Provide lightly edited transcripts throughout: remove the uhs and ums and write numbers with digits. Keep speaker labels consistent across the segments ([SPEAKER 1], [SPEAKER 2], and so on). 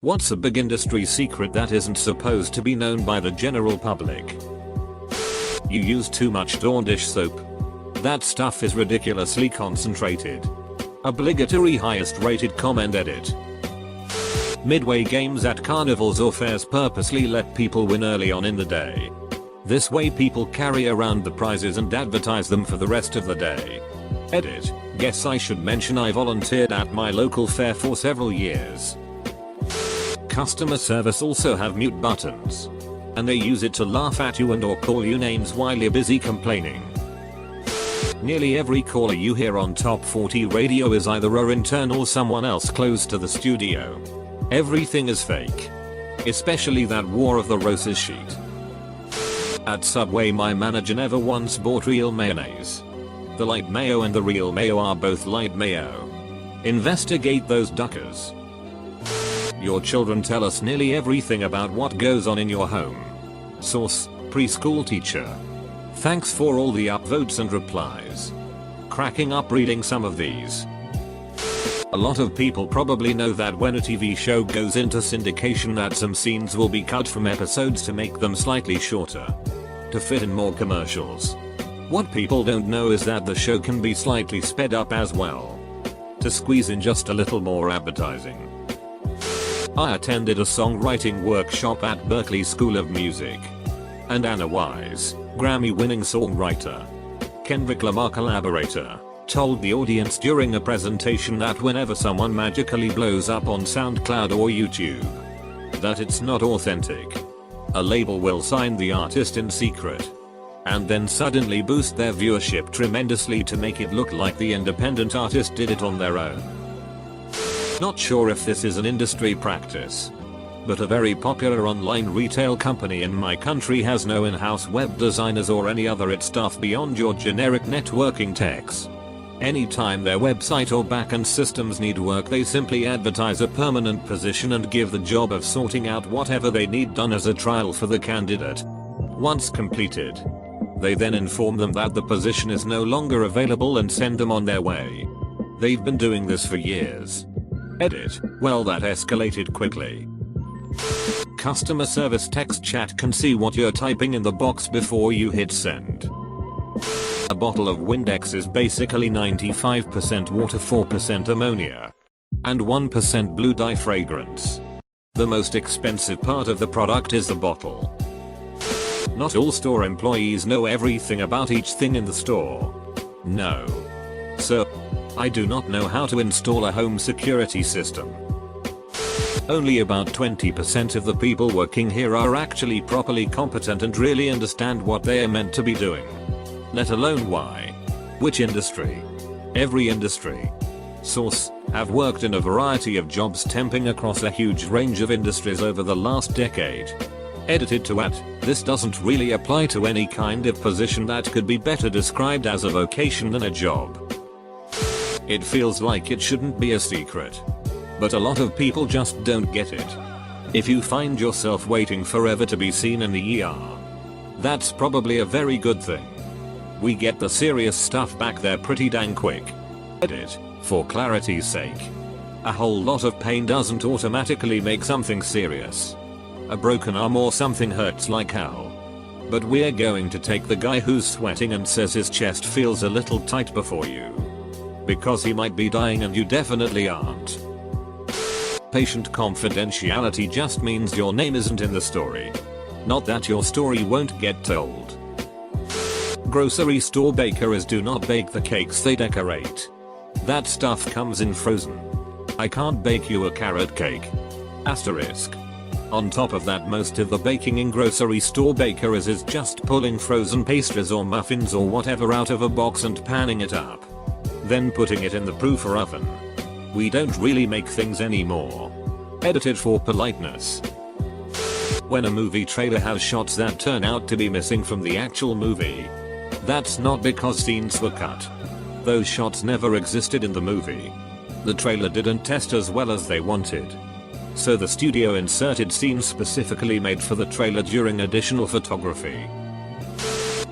[SPEAKER 1] What's a big industry secret that isn't supposed to be known by the general public? You use too much Dawn dish soap. That stuff is ridiculously concentrated. Obligatory highest rated comment edit. Midway games at carnivals or fairs purposely let people win early on in the day. This way people carry around the prizes and advertise them for the rest of the day. Edit. Guess I should mention I volunteered at my local fair for several years. Customer service also have mute buttons. And they use it to laugh at you and or call you names while you're busy complaining. Nearly every caller you hear on Top 40 radio is either a intern or someone else close to the studio. Everything is fake. Especially that War of the Roses sheet. At Subway my manager never once bought real mayonnaise. The light mayo and the real mayo are both light mayo. Investigate those duckers. Your children tell us nearly everything about what goes on in your home. Source: preschool teacher. Thanks for all the upvotes and replies. Cracking up reading some of these. A lot of people probably know that when a TV show goes into syndication that some scenes will be cut from episodes to make them slightly shorter. To fit in more commercials. What people don't know is that the show can be slightly sped up as well. To squeeze in just a little more advertising. I attended a songwriting workshop at Berklee School of Music. And Anna Wise, Grammy-winning songwriter, Kendrick Lamar collaborator, told the audience during a presentation that whenever someone magically blows up on SoundCloud or YouTube, that it's not authentic. A label will sign the artist in secret. And then suddenly boost their viewership tremendously to make it look like the independent artist did it on their own. Not sure if this is an industry practice. But a very popular online retail company in my country has no in-house web designers or any other stuff beyond your generic networking techs. Anytime their website or backend systems need work they simply advertise a permanent position and give the job of sorting out whatever they need done as a trial for the candidate. Once completed, they then inform them that the position is no longer available and send them on their way. They've been doing this for years. Edit. Well, that escalated quickly. Customer service text chat can see what you're typing in the box before you hit send. A bottle of Windex is basically 95% water, 4% ammonia, and 1% blue dye fragrance. The most expensive part of the product is the bottle. Not all store employees know everything about each thing in the store. No. So, I do not know how to install a home security system. Only about 20% of the people working here are actually properly competent and really understand what they are meant to be doing. Let alone why. Which industry? Every industry. Source: have worked in a variety of jobs temping across a huge range of industries over the last decade. Edited to add, this doesn't really apply to any kind of position that could be better described as a vocation than a job. It feels like it shouldn't be a secret. But a lot of people just don't get it. If you find yourself waiting forever to be seen in the ER, that's probably a very good thing. We get the serious stuff back there pretty dang quick. Edit. For clarity's sake. A whole lot of pain doesn't automatically make something serious. A broken arm or something hurts like hell. But we're going to take the guy who's sweating and says his chest feels a little tight before you. Because he might be dying and you definitely aren't. Patient confidentiality just means your name isn't in the story. Not that your story won't get told. Grocery store bakeries do not bake the cakes they decorate. That stuff comes in frozen. I can't bake you a carrot cake. Asterisk. On top of that, most of the baking in grocery store bakeries is just pulling frozen pastries or muffins or whatever out of a box and panning it up. Then putting it in the proofer oven. We don't really make things anymore. Edited for politeness. When a movie trailer has shots that turn out to be missing from the actual movie, that's not because scenes were cut. Those shots never existed in the movie. The trailer didn't test as well as they wanted. So the studio inserted scenes specifically made for the trailer during additional photography.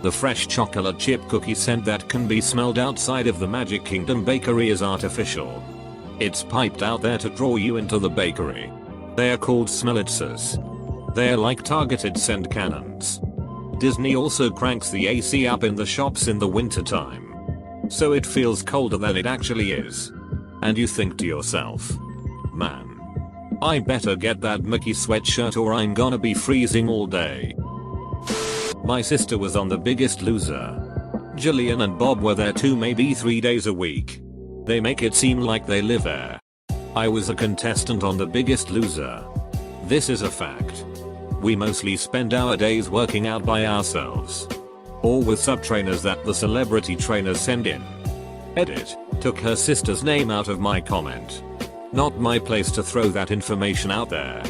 [SPEAKER 1] The fresh chocolate chip cookie scent that can be smelled outside of the Magic Kingdom bakery is artificial. It's piped out there to draw you into the bakery. They are called smellitzers. They are like targeted scent cannons. Disney also cranks the AC up in the shops in the wintertime, so it feels colder than it actually is. And you think to yourself, man, I better get that Mickey sweatshirt or I'm gonna be freezing all day. My sister was on The Biggest Loser. Jillian and Bob were there 2 maybe 3 days a week. They make it seem like they live there. I was a contestant on The Biggest Loser. This is a fact. We mostly spend our days working out by ourselves, or with sub-trainers that the celebrity trainers send in. Edit. Took her sister's name out of my comment. Not my place to throw that information out there.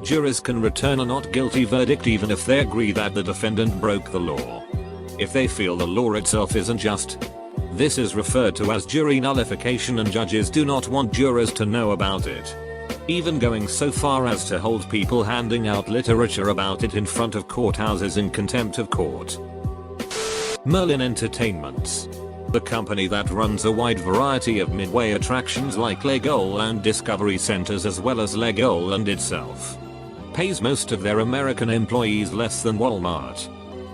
[SPEAKER 1] Jurors can return a not guilty verdict even if they agree that the defendant broke the law. If they feel the law itself isn't just. This is referred to as jury nullification, and judges do not want jurors to know about it. Even going so far as to hold people handing out literature about it in front of courthouses in contempt of court. Merlin Entertainments, the company that runs a wide variety of midway attractions like Legoland Discovery Centers as well as Legoland itself, pays most of their American employees less than Walmart.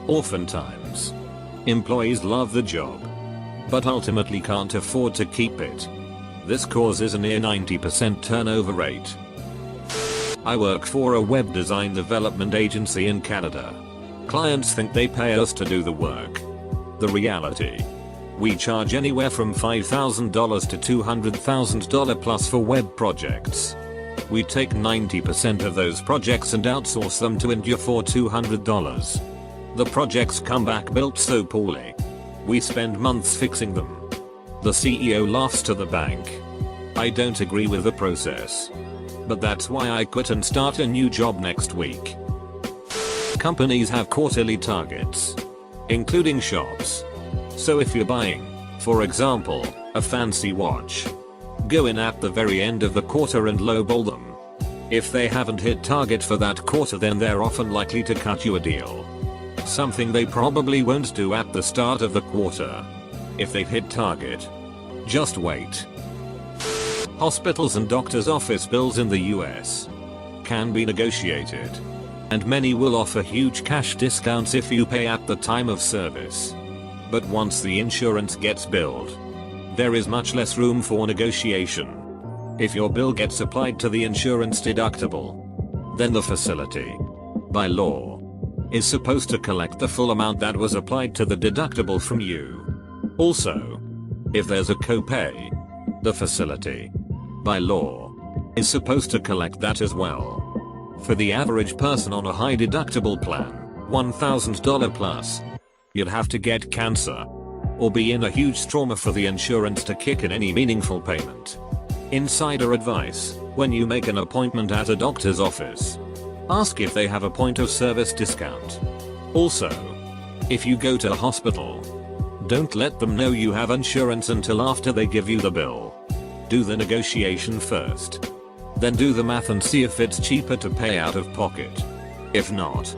[SPEAKER 1] Oftentimes, employees love the job, but ultimately can't afford to keep it. This causes a near 90% turnover rate. I work for a web design development agency in Canada. Clients think they pay us to do the work. The reality: we charge anywhere from $5,000 to $200,000 plus for web projects. We take 90% of those projects and outsource them to India for $200. The projects come back built so poorly, we spend months fixing them. The CEO laughs to the bank. I don't agree with the process, but that's why I quit and start a new job next week. Companies have quarterly targets, including shops. So if you're buying, for example, a fancy watch, go in at the very end of the quarter and lowball them. If they haven't hit target for that quarter, then they're often likely to cut you a deal. Something they probably won't do at the start of the quarter. If they've hit target, just wait. Hospitals and doctors' office bills in the US can be negotiated, and many will offer huge cash discounts if you pay at the time of service. But once the insurance gets billed, there is much less room for negotiation. If your bill gets applied to the insurance deductible, then the facility, by law, is supposed to collect the full amount that was applied to the deductible from you. Also, if there's a copay, the facility, by law, is supposed to collect that as well. For the average person on a high deductible plan, $1,000 plus, you'd have to get cancer or be in a huge trauma for the insurance to kick in any meaningful payment. Insider advice: when you make an appointment at a doctor's office, ask if they have a point of service discount. Also, if you go to a hospital, don't let them know you have insurance until after they give you the bill. Do the negotiation first. Then do the math and see if it's cheaper to pay out of pocket. If not,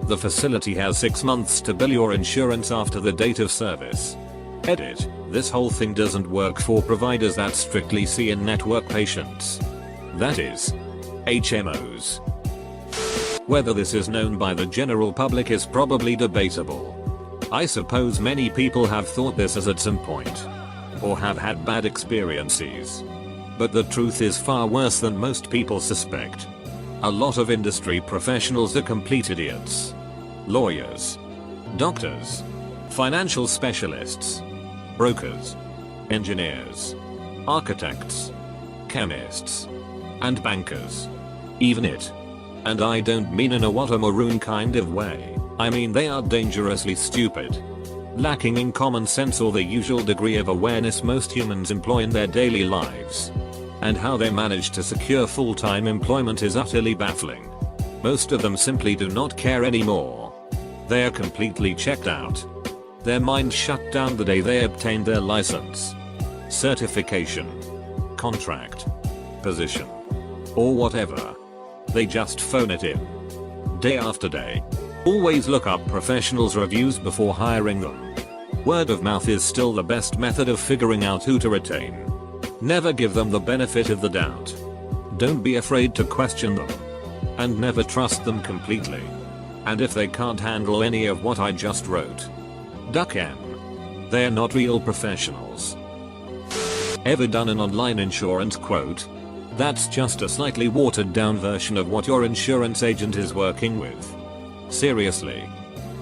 [SPEAKER 1] the facility has 6 months to bill your insurance after the date of service. Edit. This whole thing doesn't work for providers that strictly see in-network patients. That is, HMOs. Whether this is known by the general public is probably debatable. I suppose many people have thought this at some point, or have had bad experiences. But the truth is far worse than most people suspect. A lot of industry professionals are complete idiots. Lawyers, doctors, financial specialists, brokers, engineers, architects, chemists, and bankers. Even it. And I don't mean in a what a maroon kind of way, I mean they are dangerously stupid. Lacking in common sense or the usual degree of awareness most humans employ in their daily lives. And how they manage to secure full-time employment is utterly baffling. Most of them simply do not care anymore. They are completely checked out. Their minds shut down the day they obtained their license, certification, contract, position, or whatever. They just phone it in. Day after day. Always look up professionals' reviews before hiring them. Word of mouth is still the best method of figuring out who to retain. Never give them the benefit of the doubt. Don't be afraid to question them. And never trust them completely. And if they can't handle any of what I just wrote, duck them. They're not real professionals. Ever done an online insurance quote? That's just a slightly watered down version of what your insurance agent is working with. Seriously.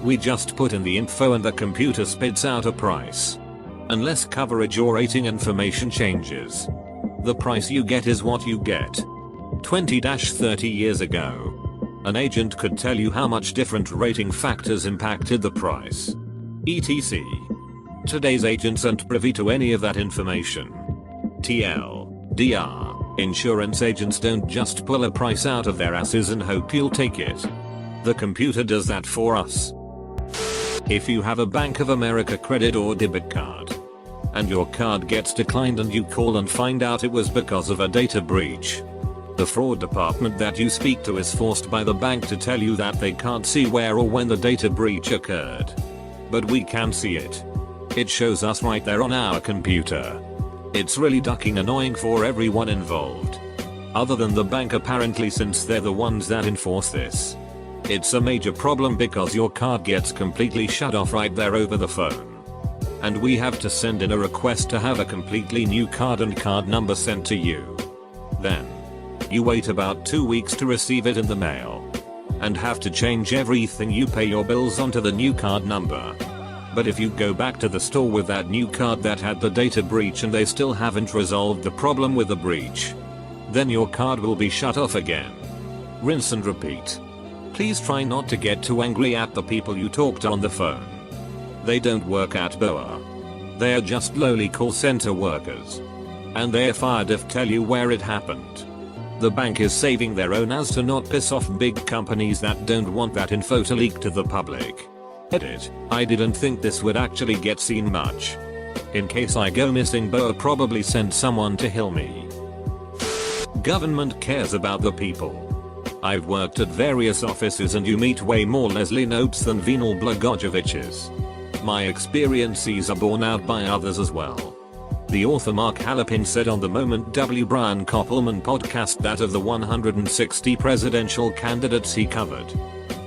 [SPEAKER 1] We just put in the info and the computer spits out a price. Unless coverage or rating information changes, the price you get is what you get. 20-30 years ago, an agent could tell you how much different rating factors impacted the price. etc. Today's agents aren't privy to any of that information. TLDR. Insurance agents don't just pull a price out of their asses and hope you'll take it. The computer does that for us. If you have a Bank of America credit or debit card, and your card gets declined and you call and find out it was because of a data breach, the fraud department that you speak to is forced by the bank to tell you that they can't see where or when the data breach occurred. But we can see it. It shows us right there on our computer. It's really ducking annoying for everyone involved. Other than the bank apparently, since they're the ones that enforce this. It's a major problem because your card gets completely shut off right there over the phone. And we have to send in a request to have a completely new card and card number sent to you. Then, you wait about 2 weeks to receive it in the mail. And have to change everything you pay your bills onto the new card number. But if you go back to the store with that new card that had the data breach and they still haven't resolved the problem with the breach, then your card will be shut off again. Rinse and repeat. Please try not to get too angry at the people you talked to on the phone. They don't work at BOA. They're just lowly call center workers. And they're fired if tell you where it happened. The bank is saving their own ass to not piss off big companies that don't want that info to leak to the public. Edit. I didn't think this would actually get seen much. In case I go missing, BOA probably sent someone to heal me. Government cares about the people. I've worked at various offices and you meet way more Leslie Notes than venal Blagojeviches. My experiences are borne out by others as well. The author Mark Hallepin said on the Moment W. Brian Koppelman podcast that of the 160 presidential candidates he covered,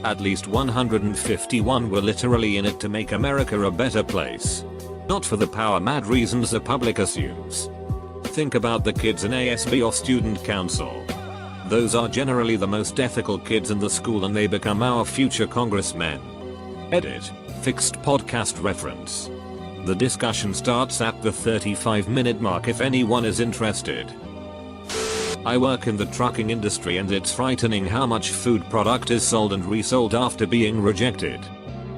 [SPEAKER 1] at least 151 were literally in it to make America a better place. Not for the power-mad reasons the public assumes. Think about the kids in ASB or student council. Those are generally the most ethical kids in the school and they become our future congressmen. Edit. Fixed podcast reference. The discussion starts at the 35-minute mark if anyone is interested. I work in the trucking industry and it's frightening how much food product is sold and resold after being rejected.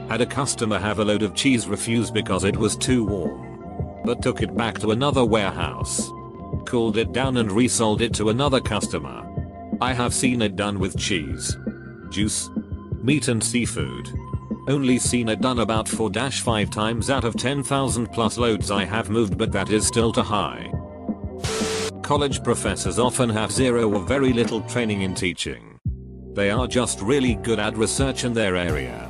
[SPEAKER 1] Had a customer have a load of cheese refused because it was too warm, but took it back to another warehouse, cooled it down and resold it to another customer. I have seen it done with cheese, juice, meat and seafood. Only seen it done about 4-5 times out of 10,000 plus loads I have moved, but that is still too high. College professors often have zero or very little training in teaching. They are just really good at research in their area,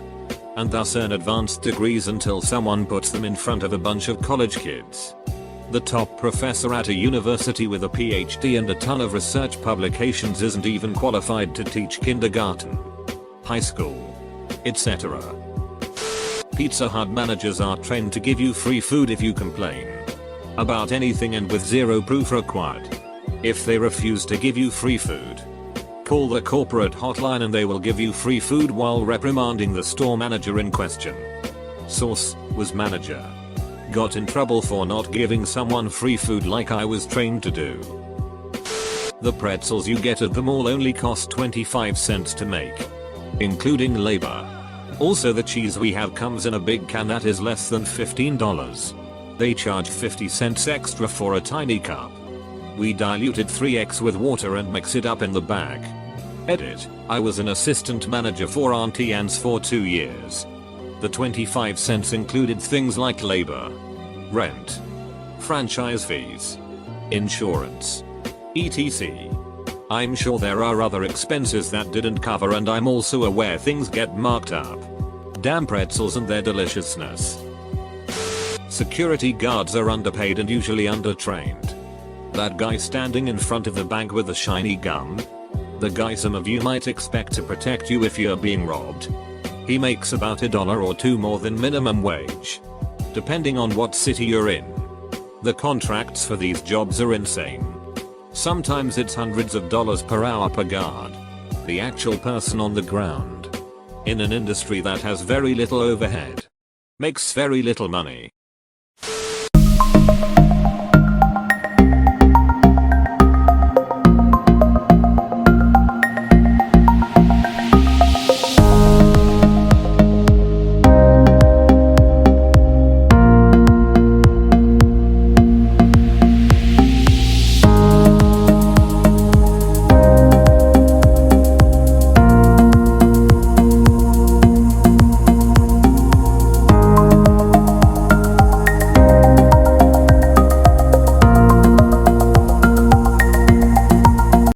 [SPEAKER 1] and thus earn advanced degrees until someone puts them in front of a bunch of college kids. The top professor at a university with a PhD and a ton of research publications isn't even qualified to teach kindergarten, high school, etc. Pizza Hut managers are trained to give you free food if you complain about anything and with zero proof required. If they refuse to give you free food, call the corporate hotline and they will give you free food while reprimanding the store manager in question. Source: was manager. Got in trouble for not giving someone free food like I was trained to do. The pretzels you get at the mall only cost 25 cents to make, including labor. Also the cheese we have comes in a big can that is less than $15. They charge 50 cents extra for a tiny cup. We dilute it 3x with water and mix it up in the bag. Edit. I was an assistant manager for Auntie Anne's for 2 years. The 25 cents included things like labor, rent, franchise fees, insurance, etc. I'm sure there are other expenses that didn't cover, and I'm also aware things get marked up. Damn pretzels and their deliciousness. Security guards are underpaid and usually undertrained. That guy standing in front of the bank with a shiny gun? The guy some of you might expect to protect you if you're being robbed. He makes about $1 or $2 more than minimum wage, depending on what city you're in. The contracts for these jobs are insane. Sometimes it's hundreds of dollars per hour per guard. The actual person on the ground, in an industry that has very little overhead, makes very little money.